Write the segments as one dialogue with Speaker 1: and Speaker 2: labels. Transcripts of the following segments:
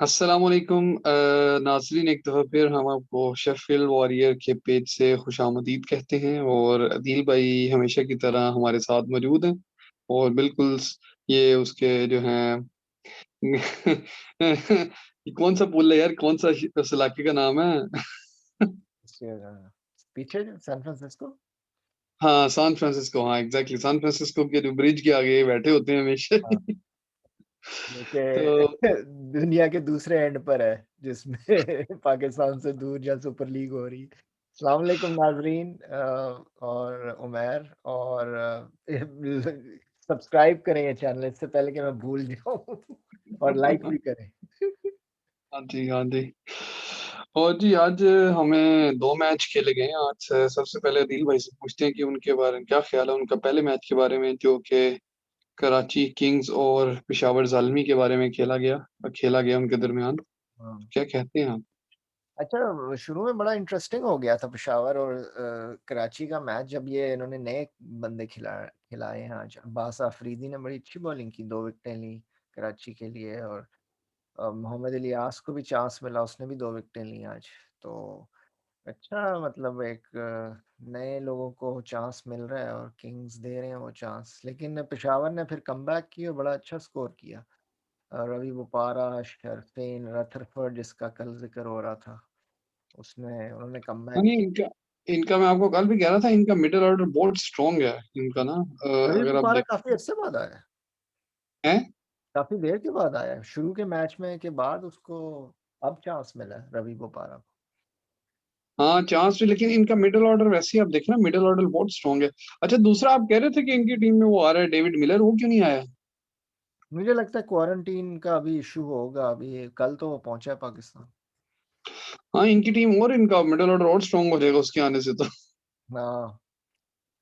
Speaker 1: अस्सलाम वालेकुम नाज़रीन, एक दफ़ा फिर हम आपको शेफ़ील्ड वॉरियर के पेज से खुशामदीद कहते हैं और अदील भाई हमेशा की तरह हमारे साथ मौजूद हैं और बिल्कुल ये उसके जो हैं ये कौन-सा पुल है यार? कौन-सा उस इलाके का नाम है?
Speaker 2: इसके पीछे जो सैन फ्रांसिस्को।
Speaker 1: हाँ, सैन फ्रांसिस्को, हाँ, एग्ज़ैक्टली सैन फ्रांसिस्को के जो ब्रिज के आगे बैठे होते हैं हमेशा।
Speaker 2: हाँ, जो कि
Speaker 1: तो
Speaker 2: दुनिया के दूसरे एंड पर है, जिसमें पाकिस्तान से दूर जहाँ सुपर लीग हो रही है। अस्सलाम वालेकुम नाज़रीन और उमैर और सब्सक्राइब करें ये चैनल इससे पहले कि मैं भूल जाऊँ और लाइक भी करें।
Speaker 1: हाँ जी, हाँ जी। और जी आज हमें 2 मैच खेले गए हैं। आज सबसे पहले अदील भाई से पूछते हैं कि उनके बारे में क्या ख़्याल है उनका पहले मैच के बारे में जो कि कराची किंग्स और पेशावर ज़ालमी के बारे में खेला गया उनके दरमियान।
Speaker 2: हाँ।
Speaker 1: क्या कहते हैं आप?
Speaker 2: अच्छा, शुरू में बड़ा इंटरेस्टिंग हो गया था पेशावर और कराची का मैच जब ये इन्होंने नए बंदे खिलाए हैं आज। अब्बास आफरीदी ने बड़ी अच्छी बॉलिंग की, 2 विकेटें ली कराची के लिए और मोहम्मद इलियास को भी चांस मिला, उसने भी 2 विकेटें ली आज। तो अच्छा मतलब एक नए लोगों को चांस मिल रहा है और किंग्स दे रहे हैं वो चांस। लेकिन पेशावर ने फिर कमबैक की और बड़ा अच्छा स्कोर किया। रवि बोपारा, शरफीन, रदरफोर्ड जिसका कल ज़िक्र हो रहा था, उसने उन्होंने
Speaker 1: हाँ,
Speaker 2: कमबैक
Speaker 1: नहीं
Speaker 2: किया।
Speaker 1: इनका इनका मैं आपको कल भी कह रहा था इनका मिडल ऑर्डर बहुत स्ट्रॉन्ग है इनका ना
Speaker 2: रवि
Speaker 1: अगर आप
Speaker 2: बोपारा काफ़ी
Speaker 1: देखें
Speaker 2: अरसे बाद आया है,
Speaker 1: हैं?
Speaker 2: काफ़ी देर के बाद आया है। शुरू के मैच में के बाद उसको अब चांस मिला है रवि बोपारा को।
Speaker 1: हाँ, चांस भी लेकिन इनका मिडल ऑर्डर वैसे ही आप देखें ना मिडल ऑर्डर बहुत स्ट्रॉन्ग है। अच्छा दूसरा आप कह रहे थे कि इनकी टीम में वो आ रहा है डेविड मिलर वो क्यों नहीं आया?
Speaker 2: मुझे लगता है क्वारंटीन का अभी इश्यू होगा, अभी कल तो वो पहुँचा है पाकिस्तान।
Speaker 1: हाँ, इनकी टीम और इनका मिडल ऑर्डर और स्ट्रॉन्ग हो जाएगा उसके आने से तो।
Speaker 2: हाँ,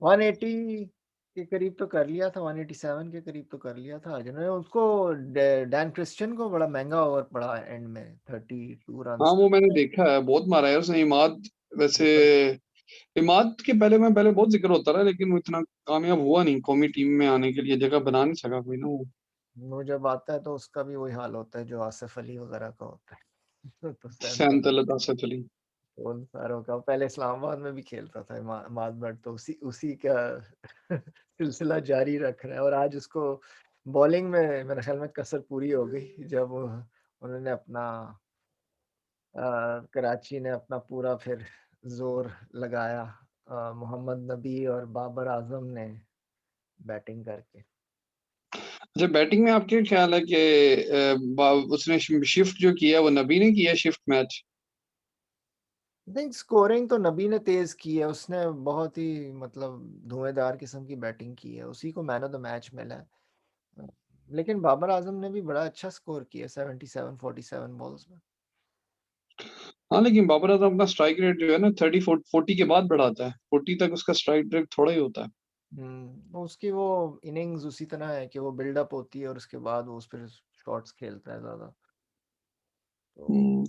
Speaker 2: 180 के करीब तो कर लिया था, 187 के करीब तो कर लिया था। जिन्होंने उसको डैन क्रिस्टियन को बड़ा महँगा ओवर पड़ा एंड में, 32
Speaker 1: हाँ,
Speaker 2: रन्स
Speaker 1: वो
Speaker 2: का।
Speaker 1: मैंने देखा है, बहुत मारा है उसने वैसे
Speaker 2: सुपर।
Speaker 1: इमाद के पहले बहुत ज़िक्र होता रहा लेकिन वो इतना कामयाब हुआ नहीं, कौमी टीम में आने के लिए जगह बना नहीं सका कोई ना वो।
Speaker 2: वो जब आता है तो उसका भी वही हाल होता है जो आसिफ अली वगैरह का होता है। तो
Speaker 1: सैम
Speaker 2: सैंतल
Speaker 1: तलत आसिफ अली।
Speaker 2: उन सारों का पहले इस्लामाबाद में भी खेलता था इमाद भट्ट, तो उसी उसी का सिलसिला जारी रख रहा है और आज उसको बॉलिंग में मेरे ख्याल में कसर पूरी हो गई जब उन्होंने अपना कराची ने अपना पूरा फिर जोर लगाया, मोहम्मद नबी और बाबर आजम ने बैटिंग करके।
Speaker 1: अच्छा बैटिंग में आपके क्या ख्याल है कि उसने शिफ्ट जो किया वो नबी ने किया शिफ्ट मैच?
Speaker 2: नहीं, स्कोरिंग तो नबी ने तेज की है, उसने बहुत ही मतलब धुआंधार किस्म की बैटिंग की है, उसी को मैन ऑफ द मैच मिला है। लेकिन बाबर आजम ने भी बड़ा अच्छा स्कोर किया, 77 47 बॉल्स में।
Speaker 1: हाँ, लेकिन बाबर आज़म अपना स्ट्राइक रेट जो है ना 30 40 के बाद बढ़ाता है। 40 तक उसका स्ट्राइक रेट थोड़ा ही होता है।
Speaker 2: उसकी वो इनिंग्स उसी तरह है कि वो बिल्डअप होती है और उसके बाद वो उस पर शॉट्स खेलता है ज्यादा। तो
Speaker 1: हुँ।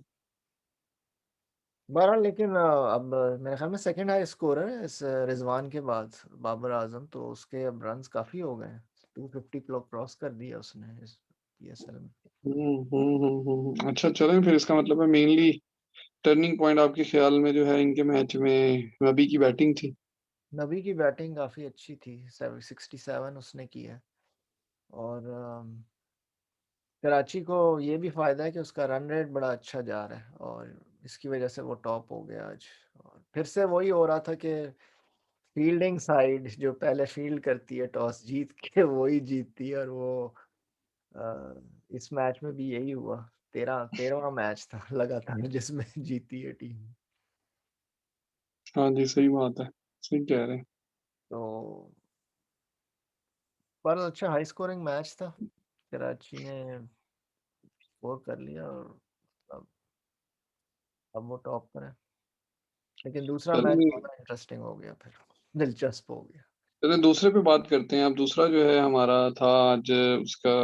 Speaker 2: बहरहाल लेकिन अब मेरे ख्याल में सेकंड हाई स्कोरर है इस रिजवान के बाद बाबर आजम, तो उसके अब रन्स काफी हो गए हैं, 250 क्रॉस कर दिया उसने इस पीएसएल में।
Speaker 1: अच्छा चलें फिर इसका मतलब है मेनली टर्निंग पॉइंट आपके ख़्याल में जो है इनके मैच में नबी की बैटिंग थी।
Speaker 2: नबी की बैटिंग काफी अच्छी थी, 67 उसने की है और कराची को ये भी फायदा है कि उसका रन रेट बड़ा अच्छा जा रहा है और इसकी वजह से वो टॉप हो गया आज। और फिर से वही हो रहा था कि फील्डिंग साइड जो पहले फील्ड करती है टॉस जीत के वही जीतती है और वो इस मैच में भी यही हुआ। 13वां मैच था लगातार जिसमें जीती है टीम।
Speaker 1: हाँ जी, सही बात है। सही कह रहे हैं।
Speaker 2: तो पर अच्छा हाई स्कोरिंग मैच था, कराची ने स्कोर कर लिया और अब अब वो टॉप पर है। लेकिन दूसरा मैच
Speaker 1: चलिए
Speaker 2: ज़्यादा इंटरेस्टिंग हो गया फिर, दिलचस्प हो गया।
Speaker 1: चलिए दूसरे पे बात करते हैं। अब दूसरा जो है हमारा था आज उसका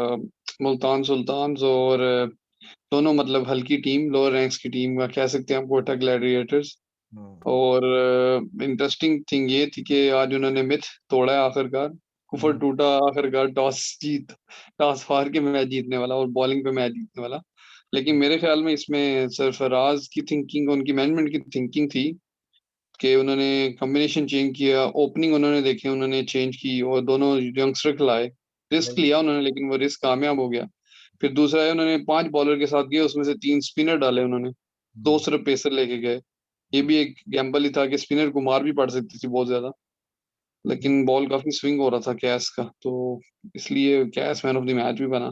Speaker 1: मुल्तान सुल्तान्स और दोनों मतलब हल्की टीम, लोअर रैंक्स की टीम का कह सकते हैं हम कोटा ग्लैडिएटर्स।
Speaker 2: हुँ,
Speaker 1: और इंटरेस्टिंग थिंग ये थी कि आज उन्होंने मिथ तोड़ा है आखिरकार। कुफर
Speaker 2: हुँ,
Speaker 1: टूटा आखिरकार टॉस हार के मैच जीतने वाला और बॉलिंग पे मैच जीतने वाला। लेकिन मेरे ख्याल में इसमें सरफराज की थिंकिंग, उनकी मैनेजमेंट की थिंकिंग थी कि उन्होंने कॉम्बिनेशन चेंज किया, ओपनिंग उन्होंने देखे, उन्होंने चेंज की और दोनों यंगस्टर खिलाए। रिस्क
Speaker 2: बिल्कुल।
Speaker 1: लिया उन्होंने, लेकिन वो रिस्क कामयाब हो गया। फिर दूसरा है, उन्होंने 5 बॉलर के साथ गए, उसमें से 3 स्पिनर डाले उन्होंने, 2
Speaker 2: हुँ,
Speaker 1: सिर्फ पेसर लेके गए। ये
Speaker 2: हुँ,
Speaker 1: भी एक गैम्बल ही था कि स्पिनर को मार भी पड़ सकती थी बहुत ज़्यादा,
Speaker 2: हुँ।
Speaker 1: लेकिन बॉल काफ़ी स्विंग हो रहा था कैस का, तो इसलिए कैस मैन ऑफ द मैच भी बना।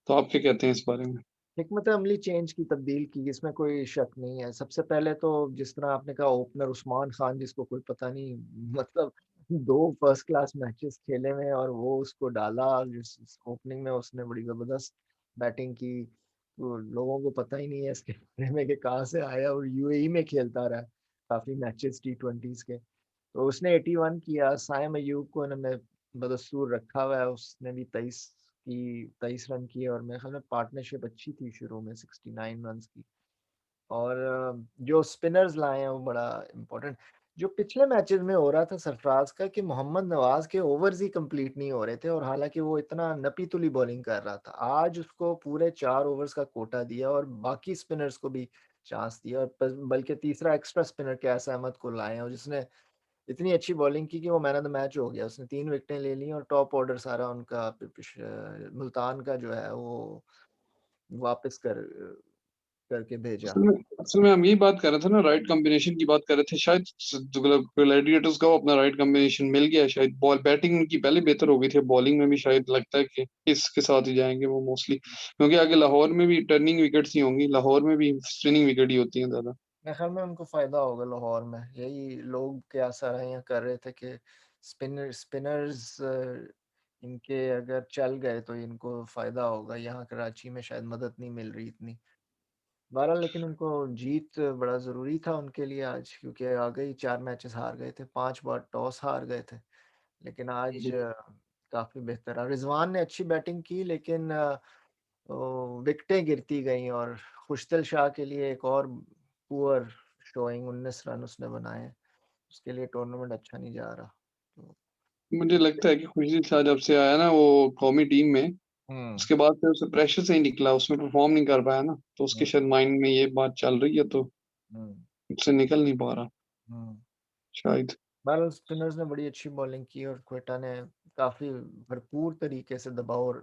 Speaker 1: तो आप क्या कहते हैं इस बारे में?
Speaker 2: हिकमत अमली चेंज की, तब्दील की, इसमें कोई शक नहीं है। सबसे पहले तो जिस तरह आपने कहा ओपनर उस्मान खान, जिसको कोई पता नहीं, मतलब 2 फर्स्ट क्लास मैचेस खेले में और वो उसको डाला, जिस ओपनिंग में उसने बड़ी ज़बरदस्त बैटिंग की। तो लोगों को पता ही नहीं है इसके बारे में कि कहाँ से आया और यूएई में खेलता रहा काफ़ी मैचेस टी20s के। तो उसने 81 किया, साइम अयूब को इन्होंने बदस्तूर रखा हुआ है, उसने भी 23 रन किए और मेरे ख्याल में पार्टनरशिप अच्छी थी शुरू में 69 रन्स की। और जो स्पिनर्स लाए हैं वो बड़ा इम्पोर्टेंट। जो पिछले मैचेस में हो रहा था सरफराज का कि मोहम्मद नवाज के ओवर्स ही कंप्लीट नहीं हो रहे थे, और हालांकि वो इतना नपी-तुली बॉलिंग कर रहा था, आज उसको पूरे 4 ओवर्स का कोटा दिया और बाकी स्पिनर्स को भी चांस दिया, और बल्कि तीसरा एक्स्ट्रा स्पिनर कैस अहमद को लाए हैं, और जिसने इतनी अच्छी बॉलिंग की कि वो मैन ऑफ द मैच हो गया। उसने 3 विकेटें ले ली और टॉप ऑर्डर सारा उनका मुल्तान का जो है वो वापस करके भेजा।
Speaker 1: असल में हम यही बात कर रहे थे ना, राइट कॉम्बिनेशन की बात कर रहे थे। शायद मतलब ग्लैडिएटर्स को अपना राइट कॉम्बिनेशन मिल गया। शायद बॉल बैटिंग उनकी पहले बेहतर हो गई थी, बॉलिंग में भी शायद लगता है कि इसके साथ ही जाएंगे वो मोस्टली, क्योंकि आगे लाहौर में भी टर्निंग विकेट्स ही होंगी, लाहौर में भी स्पिनिंग विकेट ही होती हैं ज्यादा।
Speaker 2: मेरे ख्याल में उनको फ़ायदा होगा लाहौर में, यही लोग क्या सराहियाँ कर रहे थे कि स्पिनर्स इनके अगर चल गए तो इनको फ़ायदा होगा, यहाँ कराची में शायद मदद नहीं मिल रही इतनी। बहरहाल लेकिन उनको जीत बड़ा ज़रूरी था उनके लिए आज, क्योंकि आ गई 4 मैचेस हार गए थे, 5 बार टॉस हार गए थे। लेकिन आज काफ़ी बेहतर रहा। रिज़वान ने अच्छी बैटिंग की, लेकिन विकेटें गिरती गईं और खुशदिल शाह के लिए एक और पुअर शोइंग, 19 रन उसने बनाए। उसके लिए टूर्नामेंट अच्छा नहीं जा रहा। तो
Speaker 1: मुझे लगता है कि खुशी शाह जब से आया ना वो कौमी टीम में,
Speaker 2: हुँ,
Speaker 1: उसके बाद से उसे प्रेशर से ही निकला, उसमें परफॉर्म नहीं कर पाया ना, तो उसके
Speaker 2: हुँ,
Speaker 1: शायद माइंड में ये बात चल रही है, तो
Speaker 2: हुँ,
Speaker 1: उससे निकल नहीं पा रहा
Speaker 2: हुँ।
Speaker 1: शायद।
Speaker 2: बहरहाल स्पिनर्स ने बड़ी अच्छी बॉलिंग की और क्वेटा ने काफ़ी भरपूर तरीके से दबाव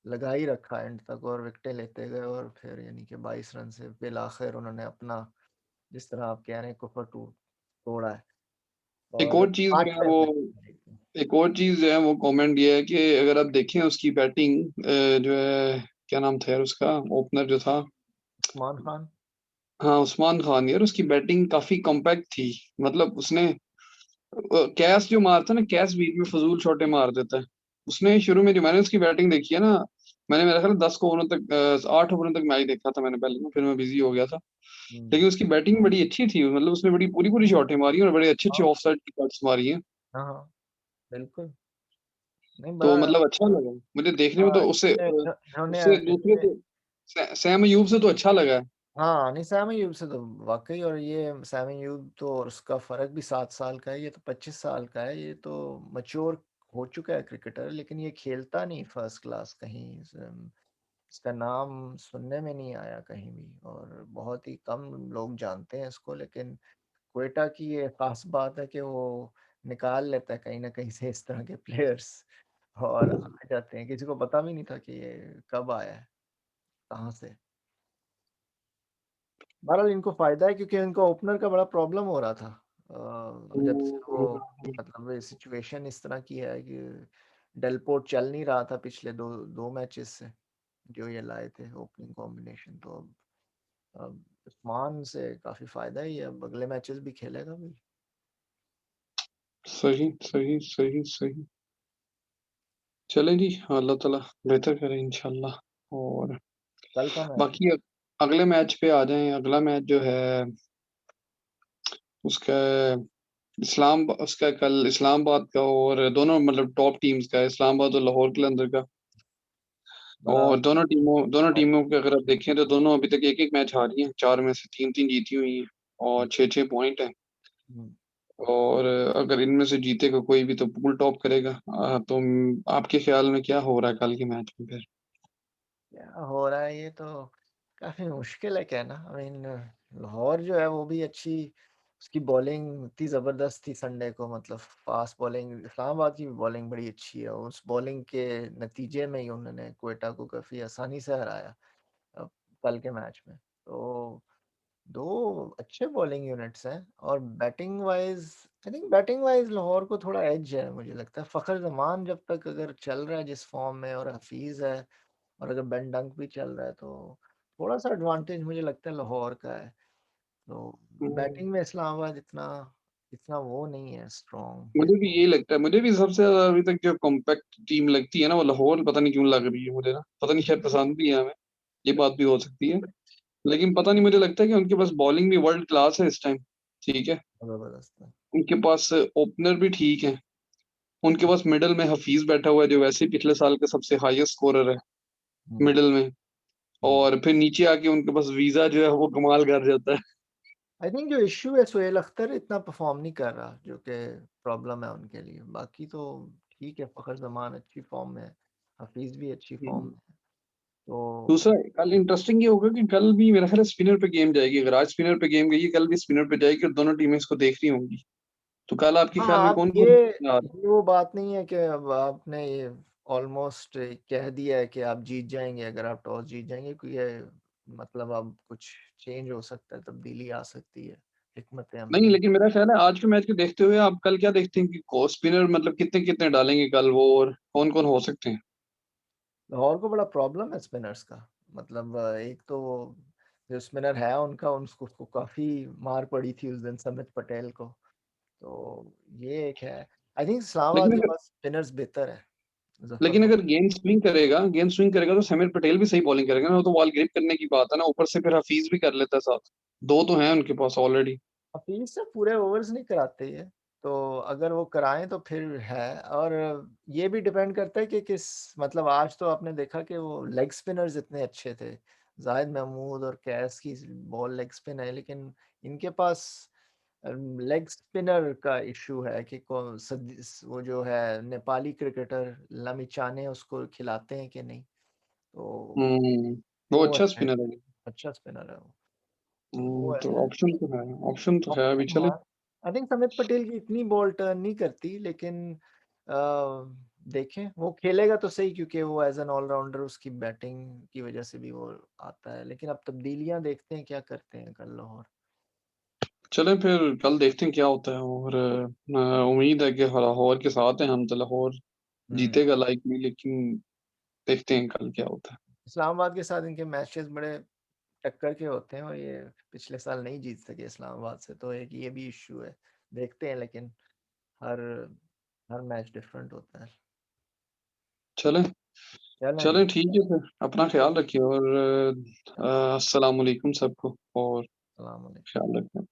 Speaker 2: लगा ही रखा एंड तक, और विकेटें लेते गए, और फिर यानी कि 22 रन से बिल-आखिर उन्होंने अपना, जिस तरह आप कह रहे हैं, कुफर तोड़ा है
Speaker 1: एक
Speaker 2: और
Speaker 1: और चीज़ जो
Speaker 2: 5
Speaker 1: है
Speaker 2: टेस्ट
Speaker 1: वो एक और चीज़ जो है वो कमेंट ये है कि अगर आप देखें उसकी बैटिंग, जो है क्या नाम था यार उसका, ओपनर जो था,
Speaker 2: उस्मान खान।
Speaker 1: हाँ उस्मान खान, यार उसकी बैटिंग काफ़ी कॉम्पैक्ट थी। मतलब उसने कैच जो मारता है ना, कैच बीच में फजूल शॉटें मार देता है। उसने शुरू में जो मैंने उसकी बैटिंग देखी है ना, मैंने मेरा ख्याल 10 ओवरों तक 8 ओवरों तक मैच देखा था मैंने पहले ना, फिर मैं बिजी हो गया था।
Speaker 2: हुँ,
Speaker 1: लेकिन उसकी बैटिंग बड़ी अच्छी थी, मतलब उसने बड़ी पूरी पूरी शॉटें मारी और बड़े अच्छे अच्छे
Speaker 2: हाँ,
Speaker 1: ऑफ साइड की शॉट्स मारी हैं।
Speaker 2: हाँ, हाँ, बिल्कुल। नहीं
Speaker 1: तो
Speaker 2: बड़ा
Speaker 1: मतलब अच्छा लगा मुझे देखने में, तो उससे
Speaker 2: इन्होंने
Speaker 1: उससे दूसरे
Speaker 2: इन्होंने
Speaker 1: से सैम अयूब से तो अच्छा लगा है।
Speaker 2: हाँ, नहीं सैम अयूब से तो वाक़ई, और ये सैम अयूब तो, और उसका फ़र्क भी 7 साल का है, ये तो 25 साल का है, ये तो मैच्योर हो चुका है क्रिकेटर, लेकिन ये खेलता नहीं फर्स्ट क्लास कहीं। इसका नाम सुनने में नहीं आया कहीं भी, और बहुत ही कम लोग जानते हैं इसको, लेकिन क्वेटा की ये ख़ास बात है कि वो निकाल लेता है कहीं न कहीं से इस तरह के प्लेयर्स, और आ जाते हैं। किसी को पता भी नहीं था कि ये कब आया है, कहाँ से। बहरहाल इनको फ़ायदा है, क्योंकि इनको ओपनर का बड़ा प्रॉब्लम हो रहा था। जब से वो, मतलब ये सिचुएशन इस तरह की है कि डेलपोर्ट चल नहीं रहा था पिछले 2 मैचेस से, जो ये लाए थे ओपनिंग कॉम्बिनेशन, तो अब उस्मान से काफ़ी फ़ायदा ही है, अब अगले मैचेस भी खेलेगा भी।
Speaker 1: सही, सही, सही, सही। चलें जी, अल्लाह ताला बेहतर करे इंशाल्लाह। और
Speaker 2: कल का मैच है।
Speaker 1: बाकी अगले मैच पे आ जाएँ। अगला मैच जो है उसका उसका कल इस्लामाबाद का, और दोनों मतलब टॉप टीम्स का है, इस्लामाबाद और लाहौर कलंदर का।
Speaker 2: बड़ा
Speaker 1: और दोनों टीमों के अगर आप देखें तो दोनों अभी तक एक-एक मैच हारी हैं, 4 में से 3-3 जीती हुई हैं और 6-6 पॉइंट हैं।
Speaker 2: हुँ,
Speaker 1: और अगर इनमें से जीतेगा कोई भी तो पूल टॉप करेगा। तो आपके ख़्याल में क्या हो रहा है कल के मैच में फिर?
Speaker 2: क्या हो रहा है ये तो काफ़ी मुश्किल है कहना। आई मीन लाहौर जो है वो भी अच्छी, उसकी बॉलिंग इतनी ज़बरदस्त थी संडे को, मतलब फ़ास्ट बॉलिंग। इस्लामाबाद की भी बॉलिंग बड़ी अच्छी है, उस बॉलिंग के नतीजे में ही उन्होंने क्वेटा को काफ़ी आसानी से हराया अ, कल के मैच में। तो 2 अच्छे बॉलिंग यूनिट्स हैं, और batting wise I think batting wise Lahore को थोड़ा एज है मुझे लगता है। फ़खर ज़मान जब तक अगर चल रहा है जिस फ़ॉर्म में, और हफ़ीज़ है, और अगर बेन डंक भी चल रहा है, तो थोड़ा-सा एडवांटेज मुझे लगता है लाहौर का है। तो
Speaker 1: हुँ।
Speaker 2: बैटिंग में इस्लामाबाद इतना इतना वो नहीं है स्ट्रॉन्ग।
Speaker 1: मुझे भी यही लगता है, मुझे भी सबसे ज़्यादा अभी तक जो कॉम्पैक्ट टीम लगती है ना, वो लाहौर पता नहीं क्यों लग रही है मुझे ना, पता नहीं शायद पसंद भी है हमें, ये बात भी हो सकती है। लेकिन पता नहीं मुझे लगता है कि उनके पास बॉलिंग भी वर्ल्ड क्लास है इस टाइम, ठीक है?
Speaker 2: ज़बरदस्त है।
Speaker 1: उनके पास ओपनर भी ठीक हैं, उनके पास मिडल में हफीज़ बैठा हुआ है जो वैसे ही पिछले साल का सबसे हाईएस्ट स्कोरर है,
Speaker 2: हुँ,
Speaker 1: मिडल में।
Speaker 2: हुँ।
Speaker 1: और फिर नीचे आके उनके पास वीज़ा जो है वो कमाल कर जाता है।
Speaker 2: आई थिंक जो इश्यू है सोहेल अख्तर इतना परफ़ॉर्म नहीं कर रहा, जो कि प्रॉब्लम है उनके लिए। बाकी तो ठीक है, फ़खर ज़मान अच्छी फ़ॉर्म में है, हफ़ीज़ भी अच्छी फ़ॉर्म
Speaker 1: हुँ।
Speaker 2: में है। तो
Speaker 1: दूसरा कल इंटरेस्टिंग ये होगा कि कल भी मेरा ख़्याल है स्पिनर पे गेम जाएगी। अगर आज स्पिनर पे गेम गई है, कल भी स्पिनर पे जाएगी और दोनों टीमें इसको देख रही होंगी। तो कल आपके ख़्याल
Speaker 2: हाँ,
Speaker 1: में
Speaker 2: अब
Speaker 1: कौन-कौन यार
Speaker 2: ये वो बात नहीं है कि अब आपने ये ऑलमोस्ट कह दिया है कि आप जीत जाएँगे अगर आप टॉस जीत जाएँगे, क्योंकि ये मतलब अब कुछ चेंज हो सकता है, तब्दीली आ सकती है, हिकमत
Speaker 1: नहीं,
Speaker 2: अमली।
Speaker 1: लेकिन मेरा ख़्याल है आज के मैच को देखते हुए आप कल क्या देखते हैं कि को स्पिनर मतलब कितने-कितने डालेंगे कल वो और कौन-कौन हो सकते हैं?
Speaker 2: लाहौर को बड़ा प्रॉब्लम है स्पिनर्स का। मतलब एक तो जो स्पिनर है उनका, उनको उसको काफ़ी मार पड़ी थी उस दिन समित पटेल को, तो ये एक है। आई थिंक इस्लामाबाद
Speaker 1: लेकिन
Speaker 2: के
Speaker 1: अगर
Speaker 2: पास स्पिनर्स बेहतर है, ज़फ़र
Speaker 1: लेकिन
Speaker 2: बुम।
Speaker 1: अगर गेंद स्विंग करेगा तो समीर पटेल भी सही बॉलिंग करेगा ना, वो तो बॉल ग्रिप करने की बात है ना, ऊपर से फिर हफीज़ भी कर लेता है साथ। 2 तो हैं उनके पास ऑलरेडी।
Speaker 2: हफीज से पूरे ओवर्स नहीं कराते ये, तो अगर वो कराएं तो फिर है। और ये भी डिपेंड करता है कि किस, मतलब आज तो आपने देखा कि वो लेग स्पिनर्स इतने अच्छे थे, जाहिद महमूद और कैस की बॉल लेग स्पिन है, लेकिन इनके पास लेग स्पिनर का इशू है कि वो जो है नेपाली क्रिकेटर लमिचाने उसको खिलाते हैं कि नहीं, तो
Speaker 1: हुँ, वो
Speaker 2: वो
Speaker 1: अच्छा
Speaker 2: है,
Speaker 1: स्पिनर है।
Speaker 2: अच्छा स्पिनर है वो, तो वो
Speaker 1: तो
Speaker 2: है।
Speaker 1: ऑप्शन तो है अभी
Speaker 2: ऑप्शन
Speaker 1: चले।
Speaker 2: है। आई थिंक समित पटेल की इतनी बॉल टर्न नहीं करती, लेकिन अ, देखें वो खेलेगा तो सही, क्योंकि वो एज़ एन ऑलराउंडर उसकी बैटिंग की वजह से भी वो आता है। लेकिन अब तब्दीलियाँ देखते हैं क्या करते हैं कल लाहौर।
Speaker 1: चलें फिर कल देखते हैं क्या होता है और उम्मीद है कि लाहौर के साथ हैं हम तो लाहौर
Speaker 2: हुँ।
Speaker 1: जीतेगा लाइकली लेकिन देखते हैं कल क्या होता है।
Speaker 2: इस्लामाबाद के साथ इनके मैचेस बड़े टक्कर के होते हैं, और ये पिछले साल नहीं जीत सके इस्लामाबाद से, तो एक ये भी इश्यू है। देखते हैं, लेकिन हर हर मैच डिफरेंट होता है।
Speaker 1: चलें
Speaker 2: चलें जी।
Speaker 1: चलें ठीक है फिर अपना ख़्याल रखिए और अस्सलाम वालेकुम सबको और
Speaker 2: सलाम अलैकुम।
Speaker 1: ख़्याल रखें।